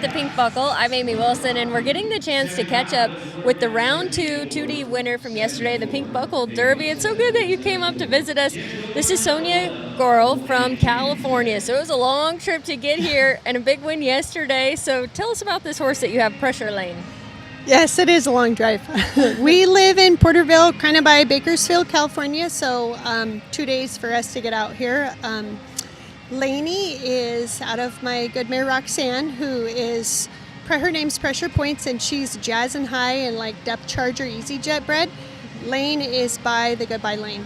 the Pink Buckle. I'm Amy Wilson, and we're getting the chance to catch up with the round 2D winner from yesterday, the Pink Buckle Derby. It's so good that you came up to visit us. This is Sonia Gorrell from California. So it was a long trip to get here and a big win yesterday. So tell us about this horse that you have, Pressure Lane. Yes, it is a long drive. We live in Porterville, kind of by Bakersfield, California, so 2 days for us to get out here. Lainey is out of my good mare Roxanne, who is, her name's Pressure Points, and she's Jazz and High and like Depth Charger Easy Jet bred. Lane is by the Goodbye Lane.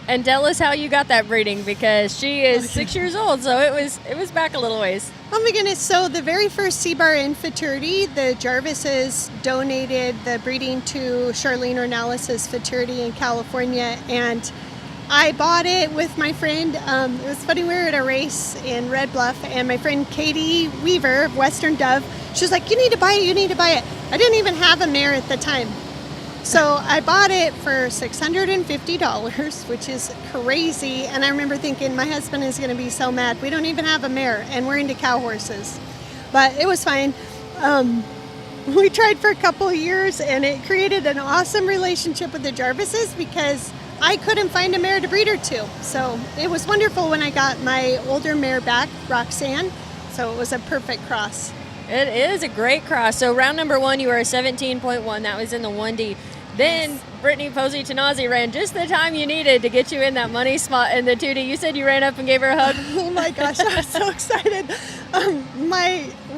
And tell us how you got that breeding, because she is 6 years old, so it was back a little ways. Oh my goodness, so the very first C-Bar in Futurity, the Jarvises donated the breeding to Charlene Ornellis's Futurity in California, and I bought it with my friend. It was funny, we were at a race in Red Bluff, and my friend Katie Weaver of Western Dove, she was like, you need to buy it. I didn't even have a mare at the time. So I bought it for $650, which is crazy. And I remember thinking, my husband is going to be so mad. We don't even have a mare, and we're into cow horses. But it was fine. We tried for a couple of years, and it created an awesome relationship with the Jarvises because I couldn't find a mare to breed her to. So it was wonderful when I got my older mare back, Roxanne. So it was a perfect cross. It is a great cross. So round number 1, you were a 17.1. That was in the 1D. Then yes. Brittany Posey Tanazi ran just the time you needed to get you in that money spot in the 2D. You said you ran up and gave her a hug. Oh my gosh, I was so excited.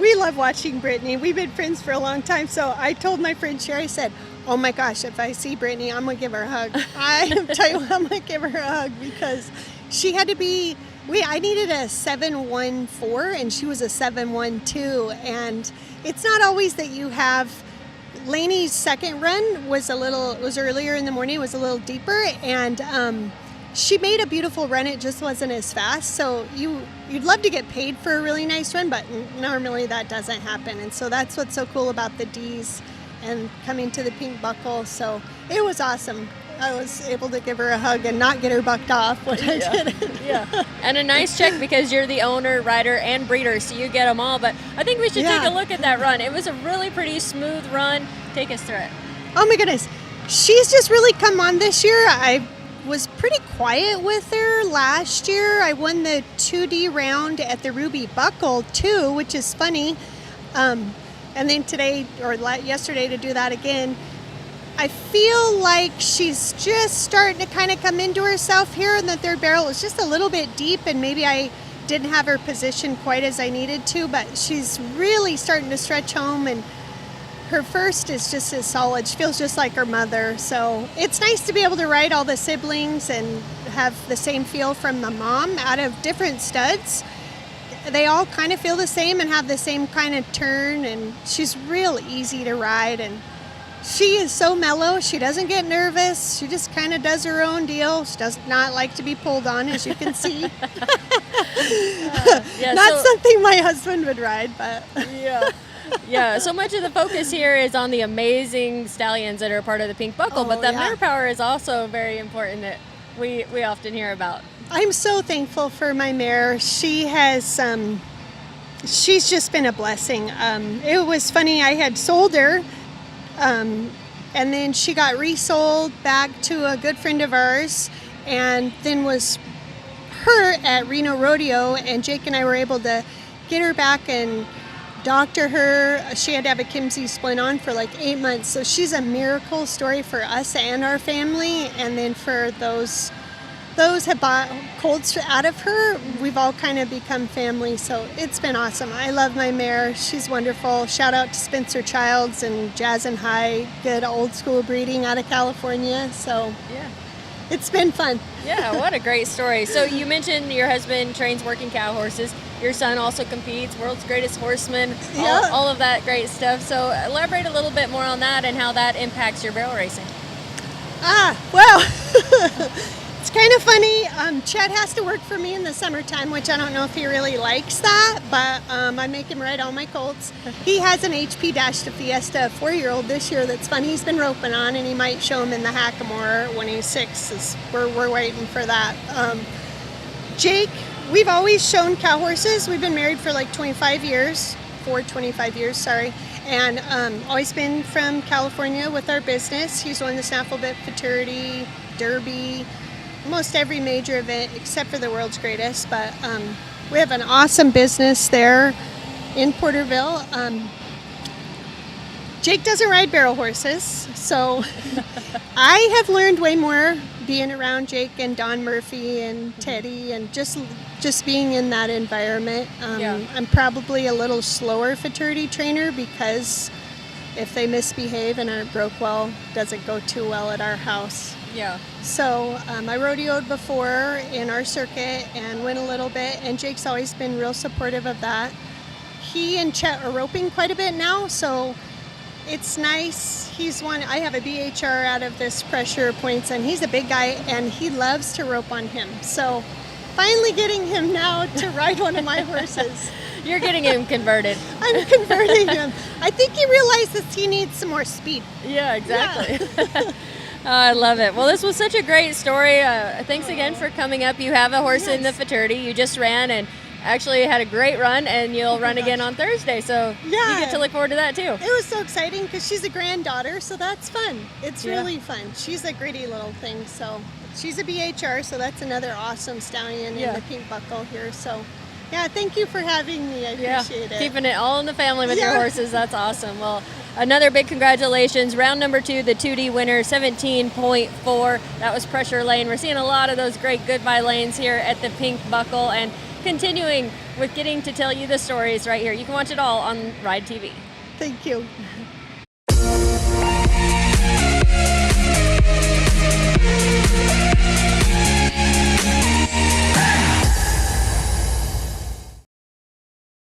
We love watching Brittany. We've been friends for a long time. So I told my friend Sherry, I said, oh my gosh, if I see Brittany, I'm going to give her a hug. I'm going to give her a hug because she had to be... I needed a 7.14 and she was a 7.12, and it's not always that you have. Lainey's second run was earlier in the morning, it was a little deeper, and she made a beautiful run. It just wasn't as fast. So you'd love to get paid for a really nice run, but normally that doesn't happen. And so that's what's so cool about the D's and coming to the Pink Buckle. So it was awesome. I was able to give her a hug and not get her bucked off when I did it. Yeah, and a nice check because you're the owner, rider, and breeder, so you get them all. But I think we should take a look at that run. It was a really pretty smooth run. Take us through it. Oh my goodness. She's just really come on this year. I was pretty quiet with her last year. I won the 2D round at the Ruby Buckle too, which is funny. And then today, or yesterday, to do that again. I feel like she's just starting to kind of come into herself here in the third barrel. It's just a little bit deep, and maybe I didn't have her positioned quite as I needed to, but she's really starting to stretch home, and her first is just as solid. She feels just like her mother. So it's nice to be able to ride all the siblings and have the same feel from the mom out of different studs. They all kind of feel the same and have the same kind of turn, and she's real easy to ride, and she is so mellow. She doesn't get nervous. She just kind of does her own deal. She does not like to be pulled on, as you can see. Not something my husband would ride, but... Yeah, so much of the focus here is on the amazing stallions that are part of the Pink Buckle, but the mare power is also very important that we often hear about. I'm so thankful for my mare. She has... she's just been a blessing. It was funny, I had sold her, and then she got resold back to a good friend of ours, and then was hurt at Reno Rodeo, and Jake and I were able to get her back and doctor her. She had to have a Kimsey splint on for like 8 months, so she's a miracle story for us and our family. And then for those have bought colts out of her, we've all kind of become family, so it's been awesome. I love my mare. She's wonderful. Shout out to Spencer Childs and Jazz and High, good old school breeding out of California. So yeah, it's been fun. Yeah, what a great story. So you mentioned your husband trains working cow horses. Your son also competes, world's greatest horseman, all of that great stuff. So elaborate a little bit more on that and how that impacts your barrel racing. Well, it's kind of funny. Chad has to work for me in the summertime, which I don't know if he really likes that, but I make him ride all my colts. He has an HP Dash to Fiesta 4-year-old this year that's fun. He's been roping on, and he might show him in the Hackamore when he's 6. We're waiting for that. Jake, we've always shown cow horses. We've been married for like 25 years. for 25 years, sorry. And always been from California with our business. He's won the Snaffle Bit Futurity, Derby, almost every major event except for the World's Greatest. But we have an awesome business there in Porterville. Jake doesn't ride barrel horses, so I have learned way more being around Jake and Don Murphy and Teddy and just being in that environment. I'm probably a little slower futurity trainer because if they misbehave and aren't broke well, doesn't go too well at our house. Yeah. So I rodeoed before in our circuit and went a little bit, and Jake's always been real supportive of that. He and Chet are roping quite a bit now, so it's nice. I have a BHR out of this pressure points, and he's a big guy, and he loves to rope on him. So finally getting him now to ride one of my horses. You're getting him converted. I'm converting him. I think he realizes he needs some more speed. Yeah, exactly. Yeah. I love it. Well, this was such a great story. Thanks again for coming up. You have a horse in the futurity. You just ran and actually had a great run, and you'll run again on Thursday. So you get to look forward to that too. It was so exciting because she's a granddaughter, so that's fun. It's really fun. She's a gritty little thing. So she's a BHR, so that's another awesome stallion in the pink buckle here. So yeah, thank you for having me. I appreciate it. Keeping it all in the family with your horses. That's awesome. Well, another big congratulations. Round number 2, the 2D winner, 17.4. That was Pressure Lane. We're seeing a lot of those great goodbye lanes here at the pink buckle, and continuing with getting to tell you the stories right here. You can watch it all on Ride TV. Thank you.